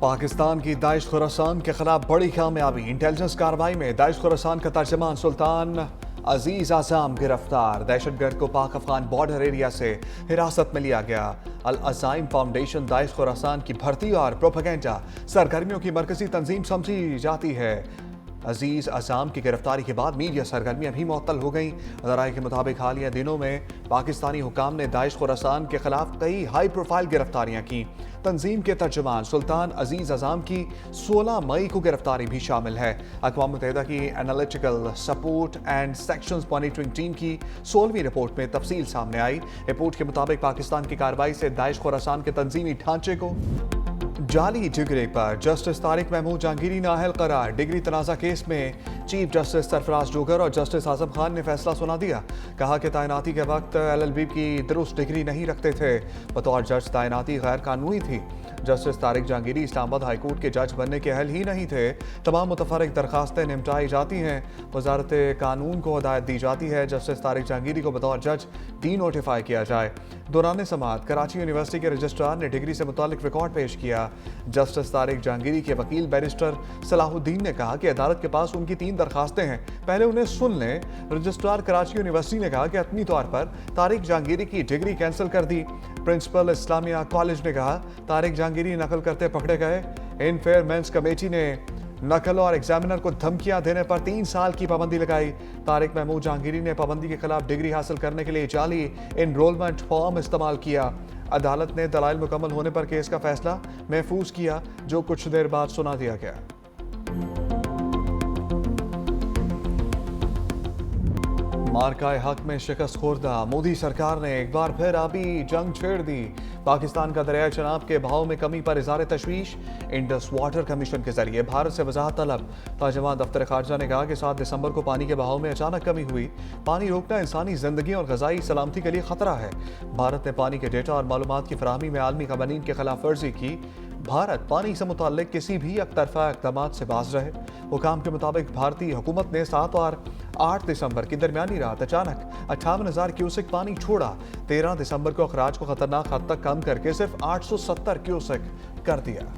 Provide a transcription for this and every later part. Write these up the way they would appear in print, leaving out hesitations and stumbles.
पाकिस्तान की दाइश खुरासान के खिलाफ बड़ी कामयाबी। इंटेलिजेंस कार्रवाई में दाइश खुरासान का तर्जमान सुल्तान अजीज आज़म गिरफ्तार। दहशतगर्द को पाक अफगान बॉर्डर एरिया से हिरासत में लिया गया। अल अज़ाइम फाउंडेशन दाइश खुरासान की भर्ती और प्रोपेगेंडा सरगर्मियों की मरकजी तंजीम समझी जाती है। अजीज आज़म की गिरफ्तारी के बाद मीडिया सरगर्मियां भी मुअत्तल हो गईं। ज़राए के मुताबिक हालिया दिनों में पाकिस्तानी हुकाम ने दाइश खुरासान के खिलाफ कई हाई प्रोफाइल गिरफ्तारियां की। तंजीम के तर्जुमान सुल्तान अजीज आज़म की 16 मई को गिरफ्तारी भी शामिल है। अक़वाम मुत्तहिदा की analytical support and sections monitoring team की 16वीं रिपोर्ट में तफसील सामने आई। रिपोर्ट के मुताबिक पाकिस्तान की कार्रवाई से दाइश खुरासान के तंजीमी ढांचे को जाली डिग्री पर जस्टिस तारिक महमूद जहांगीरी नाअहल करार। डिग्री तनाज़ा केस में चीफ जस्टिस सरफराज जोगर और जस्टिस आजम खान ने फैसला सुना दिया। कहा कि तैनाती के वक्त LLB की दुरुस्त डिग्री नहीं रखते थे। बतौर जज तैनाती गैर कानूनी थी। Justice Tariq Jahangiri Islamabad high court के जज बनने के अहल ही नहीं थे। तमाम मुतफर्रिक दरखास्तें निपटाई जाती हैं। वजारत कानून को हदायत दी जाती है जस्टिस तारिक जहांगीरी को बतौर जज डी नोटिफाई किया जाए। दौरान समाअत कराची यूनिवर्सिटी के रजिस्ट्रार ने डिग्री से मुतालिक रिकॉर्ड पेश किया। जस्टिस तारिक जहांगीरी के वकील बैरिस्टर सलाहुद्दीन ने कहा कि अदालत के पास उनकी 3 दरखास्तें हैं, पहले उन्हें सुन लें। रजिस्ट्रार कराची यूनिवर्सिटी ने कहा कि हतमी तौर पर तारिक जहांगीरी की डिग्री कैंसिल कर दी। प्रिंसिपल इस्लामिया कॉलेज ने कहा तारिक जहांगीरी नकल करते पकड़े गए। इन फेयरमेंस कमेटी ने नकल और एग्जामिनर को धमकियां देने पर 3 साल की पाबंदी लगाई। तारिक महमूद जहांगीरी ने पाबंदी के खिलाफ डिग्री हासिल करने के लिए जाली एनरोलमेंट फॉर्म इस्तेमाल किया। अदालत ने दलाइल मुकम्मल होने पर केस का फैसला महफूज किया, जो कुछ देर बाद सुना दिया गया। मार्काए हक में शिकस्त खुर्दा। मोदी सरकार ने एक बार फिर आबी जंग छेड़ दी। पाकिस्तान का दरियाए चनाब के बहाव में कमी पर इज़हार तशवीश। इंडस वाटर कमीशन के जरिए भारत से वजाहत तलब। तर्जुमान दफ्तर खारजा ने कहा कि 7 दिसंबर को पानी के बहाव में अचानक कमी हुई। पानी रोकना इंसानी जिंदगी और ग़ज़ाई सलामती के लिए खतरा है। भारत ने पानी के डेटा और मालूमात की फराहमी में आलमी कवानीन की खिलाफ वर्जी की। भारत पानी से मुताल्लिक किसी भी अकतरफा इक़दामात से बाज रहे। हुकाम के मुताबिक भारतीय हुकूमत ने 7 और 8 दिसंबर की दरमियानी रात अचानक 58,000 क्यूसेक पानी छोड़ा। 13 दिसंबर को अखराज को खतरनाक हद तक कम करके सिर्फ 870 क्यूसेक कर दिया।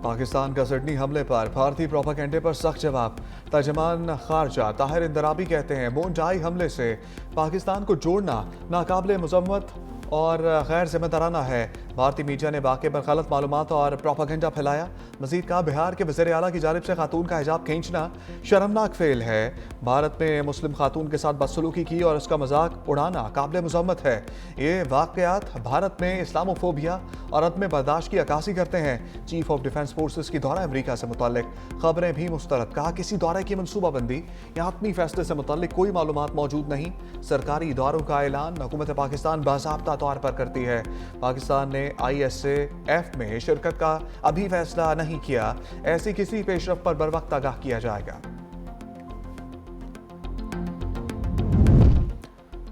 पाकिस्तान का सिडनी हमले पर भारतीय प्रोपेगेंडे पर सख्त जवाब। तर्जुमान खारजा ताहिर इंदराबी कहते हैं बोनटाई हमले से पाकिस्तान को जोड़ना नाकाबिले मज़म्मत और गैर जिम्मेदाराना है। भारतीय मीडिया ने वाक़े पर गलत मालूमात और प्रोपेगेंडा फैलाया। मजीद कहा बिहार के वज़ीर आला की जानिब से खातून का हिजाब खींचना शर्मनाक फेल है। भारत में मुस्लिम खातून के साथ बदसलूकी की और उसका मजाक उड़ाना काबिल मज़म्मत है। ये वाक़यात भारत में इस्लामोफोबिया और अदम बर्दाश्त की अक्कासी करते हैं। चीफ ऑफ डिफेंस फोर्सेस की दौरा अमरीका से मुताल्लिक खबरें भी मुस्तरद। कहा किसी दौरे की मनसूबाबंदी या हतमी फैसले से मुताल्लिक कोई मालूमात मौजूद नहीं। सरकारी इदारों का ऐलान हुकूमत पाकिस्तान बाज़ाब्ता तौर पर करती है। पाकिस्तान ने ISAF में शिरकत का अभी फैसला नहीं किया। ऐसी किसी पेशरफ पर बरवक्त आगाह किया जाएगा।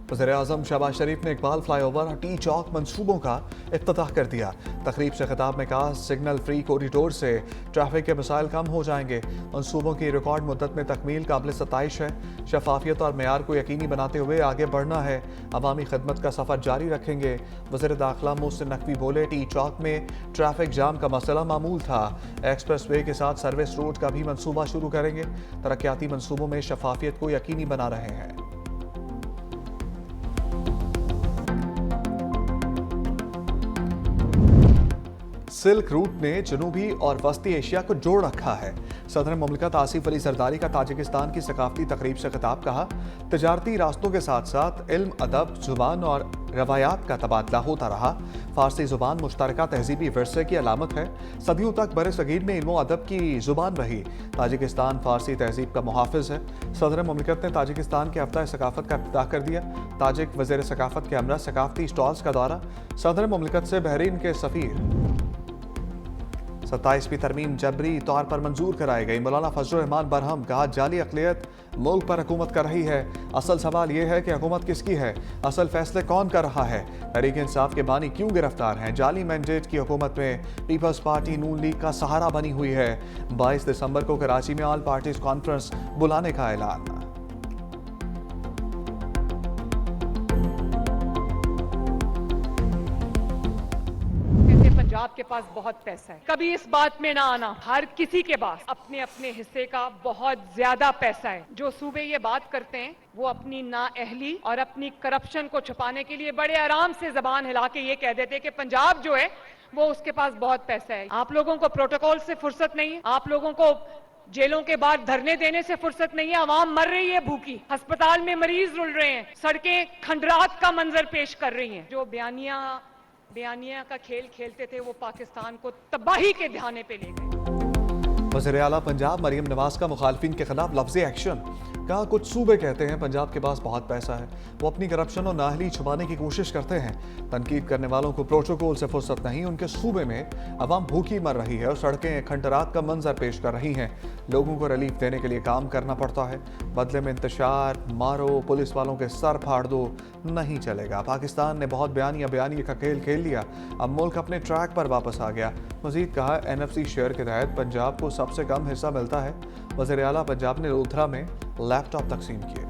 वज़ीर-ए-आज़म शहबाज शरीफ ने इकबाल फ्लाईओवर और टी चौक मंसूबों का इफ्तिताह कर दिया। तकरीब से खिताब में कहा सिग्नल फ्री कॉरिडोर से ट्रैफिक के मसाइल कम हो जाएंगे। मंसूबों की रिकॉर्ड मुद्दत में तकमील काबिल सताइश है। शफाफियत और मेयार को यकीनी बनाते हुए आगे बढ़ना है। अवामी खदमत का सफ़र जारी रखेंगे। वज़ीर दाखिला मोहसिन नकवी बोले टी चौक में ट्रैफिक जाम का मसला मामूल था। एक्सप्रेस वे के साथ सर्विस रोड का भी मनसूबा शुरू करेंगे। तरक्याती मनसूबों में शफाफियत को यकीनी बना रहे हैं। सिल्क रूट ने जनूबी और वस्ती एशिया को जोड़ रखा है। सदर मुमलिकत आसिफ अली जरदारी का ताजिकिस्तान की सकाफती तकरीब से खिताब। कहा तजारती रास्तों के साथ साथ इल्म, अदब, जुबान और रवायात का तबादला होता रहा। फारसी जुबान मुश्तरका तहजीबी विरसे की अलामत है। सदियों तक बर सगीर में इल्म अदब की जुबान रही। ताजिकिस्तान फारसी तहजीब का मुहाफिज है। सदर मुमलिकत ने ताजिकिस्तान के हफ्ता सकाफत का इफ्तिताह कर दिया। ताजिक वज़ीर सकाफत के हमरा सकाफती स्टॉल्स का दौरा। सदर मुमलिकत से बहरीन के सफ़ीर 27वीं तरमीम जबरी तौर पर मंजूर कराई गई। मौलाना फजल रहमान बरहम। कहा जाली अक़लियत मुल्क पर हुकूमत कर रही है। असल सवाल यह है कि हुकूमत किसकी है, असल फैसले कौन कर रहा है। तहरीक इंसाफ के बानी क्यों गिरफ्तार हैं। जाली मैंडेट की हुकूमत में पीपल्स पार्टी नून लीग का सहारा बनी हुई है। 22 दिसंबर को कराची में ऑल पार्टीज कॉन्फ्रेंस बुलाने का ऐलान। आपके पास बहुत पैसा है। कभी इस बात में ना आना, हर किसी के पास अपने अपने हिस्से का बहुत ज्यादा पैसा है। जो सूबे ये बात करते हैं वो अपनी नाअहली और अपनी करप्शन को छुपाने के लिए बड़े आराम से जबान हिला के ये कह देते हैं कि पंजाब जो है वो उसके पास बहुत पैसा है। आप लोगों को प्रोटोकॉल से फुर्सत नहीं है, आप लोगों को जेलों के बाद धरने देने से फुर्सत नहीं है। आवाम मर रही है भूखी, अस्पताल में मरीज रुल रहे हैं, सड़कें खंडरात का मंजर पेश कर रही हैं। जो बयानिया का खेल खेलते थे वो पाकिस्तान को तबाही के ध्याने पे ले गए। वज़ीर आला पंजाब मरियम नवाज का मुखालफिन के खिलाफ लफ्ज़ी एक्शन। कहा कुछ सूबे कहते हैं पंजाब के पास बहुत पैसा है, वो अपनी करप्शन और नाअहली छुपाने की कोशिश करते हैं। तनकीद करने वालों को प्रोटोकॉल से फुर्सत नहीं, उनके सूबे में अवाम भूखी मर रही है और सड़कें खंडरात का मंजर पेश कर रही हैं। लोगों को रिलीफ देने के लिए काम करना पड़ता है, बदले में इंतशार, मारो, पुलिस वालों के सर फाड़ दो, नहीं चलेगा। पाकिस्तान ने बहुत बयानिया का खेल खेल लिया, अब मुल्क अपने ट्रैक पर वापस आ गया। मजीद कहा NFC शेयर के तहत पंजाब को सबसे कम हिस्सा मिलता है। वज़ीर आला पंजाब ने लोथरा में लैपटॉप तकसीम किए।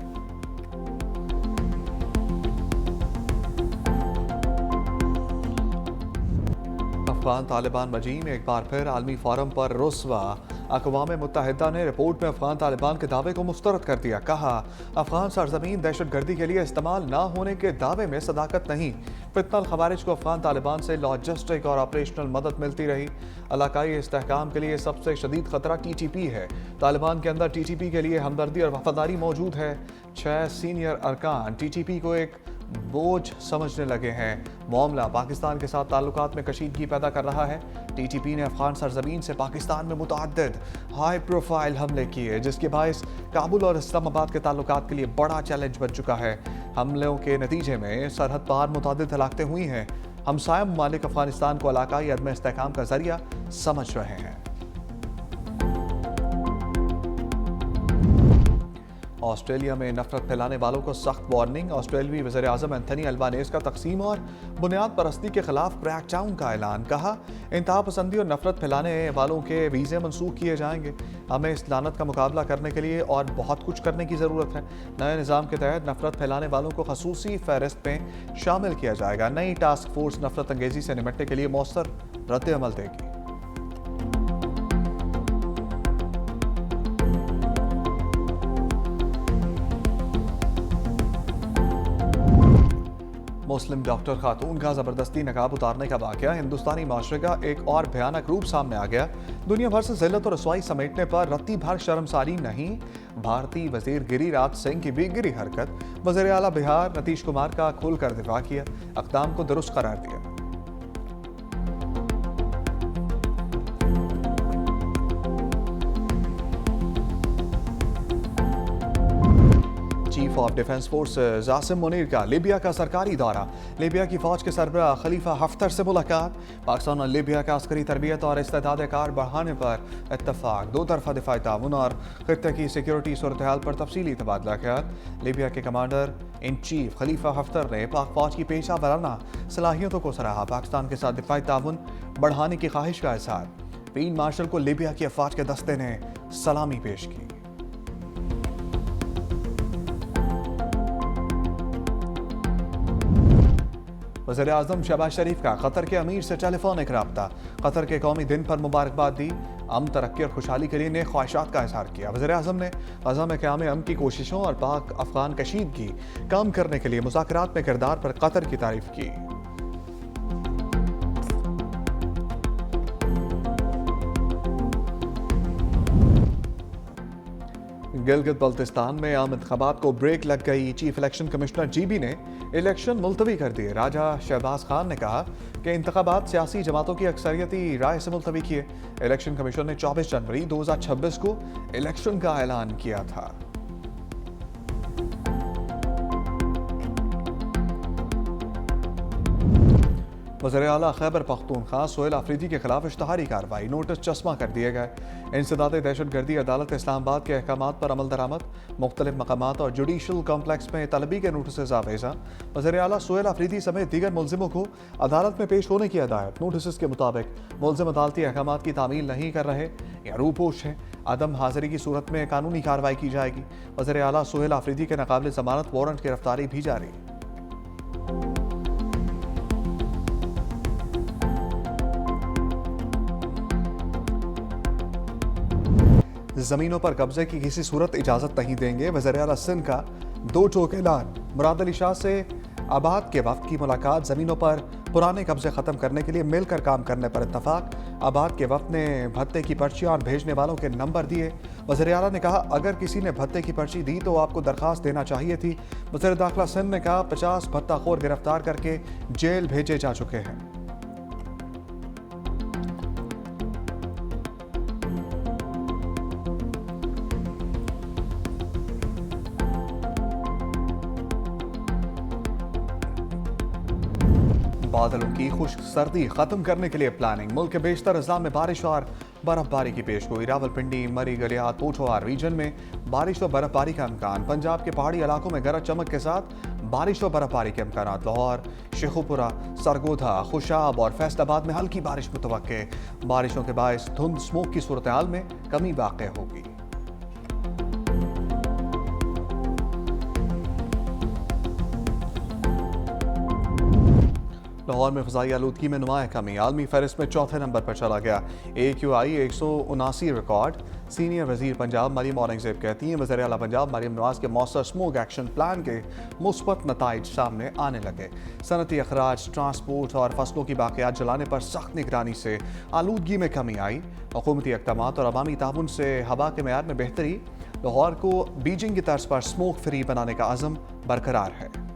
अफगान तालिबान मजीम एक बार फिर आलमी फोरम पर रुस्वा। अक़वाम मुत्तहिदा ने रिपोर्ट में अफगान तालिबान के दावे को मुस्तरद कर दिया। कहा अफगान सरजमीन दहशतगर्दी के लिए इस्तेमाल ना होने के दावे में सदाकत नहीं। फितनल खवारिज को अफगान तालिबान से लॉजिस्टिक और ऑपरेशनल मदद मिलती रही। इलाकाई इस्तेहकाम के लिए सबसे शदीद खतरा TTP है। तालिबान के अंदर TTP के लिए हमदर्दी और वफादारी मौजूद है। 6 सीनियर अरकान TTP को एक बोझ समझने लगे हैं। मामला पाकिस्तान के साथ ताल्लुकात में कशीदगी पैदा कर रहा है। TTP ने अफगान सरजमीन से पाकिस्तान में मुतअद्दिद हाई प्रोफाइल हमले किए, जिसके बायस काबुल और इस्लामाबाद के ताल्लुकात के लिए बड़ा चैलेंज बन चुका है। हमलों के नतीजे में सरहद पार मुतअद्दिद हलाकतें हुई हैं। हमसाया ममालिक अफगानिस्तान को इलाकाई अदम इस्तेहकाम का जरिया समझ रहे हैं। ऑस्ट्रेलिया में नफरत फैलाने वालों को सख्त वार्निंग। ऑस्ट्रेलियाई वज़ीर आज़म एंथनी अल्बानीज़ का तकसीम और बुनियाद परस्ती के खिलाफ क्रैकडाउन का ऐलान। कहा इंतहा पसंदी और नफरत फैलाने वालों के वीज़े मनसूख किए जाएंगे। हमें इस लानत का मुकाबला करने के लिए और बहुत कुछ करने की ज़रूरत है। नए निज़ाम के तहत नफरत फैलाने वालों को खसूसी फहरिस्त में शामिल किया जाएगा। नई टास्क फोर्स नफरत अंगेज़ी से निपटने के लिए मौसर रद्द अमल देगी। मुस्लिम डॉक्टर खातून का ज़बरदस्ती नकाब उतारने का वाक़या हिंदुस्तानी माशरे का एक और भयानक रूप सामने आ गया। दुनिया भर से जिल्लत और रसवाई समेटने पर रत्ती भर शर्मसारी नहीं। भारतीय वजीर गिरिराज सिंह की भी गिरी हरकत। वज़ीर आला बिहार नीतीश कुमार का खुलकर दिफा किया, अक़दाम को दुरुस्त करार दिया। Chief of defence forces Asim Munir का लीबिया का सरकारी दौरा। लीबिया की फौज के सरबराह खलीफा हफ्तर से मुलाकात। पाकिस्तान और लीबिया का अस्करी तरबियत और इस्तेदाद कार बढ़ाने पर इत्तफाक। दो तरफा दिफाई ताउन और खित्ते की सिक्योरिटी सूरत हाल पर तफसीली तबादला ख्याल। लीबिया के commander in chief Khalifa Haftar ने पाक फौज की पेशा वराना सलाहियतों को सराहा। पाकिस्तान के साथ दिफाई ताउन बढ़ाने की ख्वाहिश का इज़हार। फील्ड मार्शल को लीबिया की अफवाज के दस्ते ने सलामी पेश की। वज़ीर आज़म शहबाज शरीफ का कतर के अमीर से टेलीफोनिक रब्ता। कतर के कौमी दिन पर मुबारकबाद दी। अमन, तरक्की और खुशहाली के लिए नेक ख्वाहिशात का इज़हार किया। वज़ीर आज़म ने ग़ज़ा में क़याम अमन की कोशिशों और पाक अफ़गान कशीदगी काम करने के लिए मुज़ाकरात में किरदार पर कतर की तारीफ की। गिलगित बल्तिस्तान में आम इंतखाबात को ब्रेक लग गई। चीफ इलेक्शन कमिश्नर GB ने इलेक्शन मुलतवी कर दिए। राजा शहबाज खान ने कहा कि इंतखाबात सियासी जमातों की अक्सरियती राय से मुलतवी किए। इलेक्शन कमीशन ने 24 जनवरी 2026 को इलेक्शन का ऐलान किया था। वज़ीर आला खैबर पख्तूनख्वा सोहेल आफरीदी के खिलाफ इश्तहारी कार्रवाई। नोटिस चस्मा कर दिए गए। इंसदाद दहशतगर्दी अदालत इस्लामाबाद के अहकामात पर अमल दरामद। मुख्तलिफ मकामात और जुडिशल कॉम्प्लेक्स में तलबी के नोटिस आवेजा। वज़ीर आला सोहेल आफरीदी समेत दीगर मुलजिमों को अदालत में पेश होने की हदायत। नोटिस के मुताबिक मुलजिम अदालती अहकामात की तामील नहीं कर रहे या रूपोश हैं। अदम हाजिरी की सूरत में कानूनी कार्रवाई की जाएगी। वज़ीर आला सोहेल आफरीदी के नाकाबिल ज़मानत वारंट गिरफ्तारी भी जारी। जमीनों पर कब्जे की किसी सूरत इजाजत नहीं देंगे। वज़ीर आला सिंध का दो टोक ऐलान। मुराद अली शाह से आबाद के वक्त की मुलाकात। जमीनों पर पुराने कब्जे खत्म करने के लिए मिलकर काम करने पर इत्तफाक। आबाद के वक्त ने भत्ते की पर्चियां भेजने वालों के नंबर दिए। वज़ीर आला ने कहा, अगर किसी ने भत्ते की पर्ची दी तो आपको दरखास्त देना चाहिए थी। वज़ीर दाखिला सिंध ने कहा, 50 भत्ताखोर गिरफ्तार करके जेल भेजे जा चुके हैं। बादलों की खुश्क सर्दी खत्म करने के लिए प्लानिंग। मुल्क के बेशतर अजला में बारिश और बर्फबारी की पेशगोई। रावलपिंडी, मरी, गलियात, पोठवार रीजन में बारिश व बर्फबारी का इम्कान। पंजाब के पहाड़ी इलाकों में गरज चमक के साथ बारिश व बर्फबारी के इम्कान। लाहौर, शेखुपुरा, सरगोधा, खुशाब और फैसलाबाद में हल्की बारिश मुतवक्के। बारिशों के बायस धुंध स्मोक की सूरत हाल में कमी वाक़ होगी। लाहौर में फ़ज़ाई आलूदगी में नुमाया कमी। आलमी फहरिस्त में चौथे नंबर पर चला गया। AQI 179 record. सीनियर वज़ीर पंजाब मरियम औरंगज़ेब कहती हैं, वज़ीर आला पंजाब मरियम नवाज़ के मौसर स्मोक एक्शन प्लान के मुस्बत नताइज सामने आने लगे। सनती अखराज, ट्रांसपोर्ट और फसलों की बाक़ियात जलाने पर सख्त निगरानी से आलूदगी में कमी आई। हुकूमती इक़दामात और अवामी ताउन से हवा के मेयार में बेहतरी। लाहौर को बीजिंग की तर्ज पर स्मोक फ्री बनाने का अज़म बरकरार है।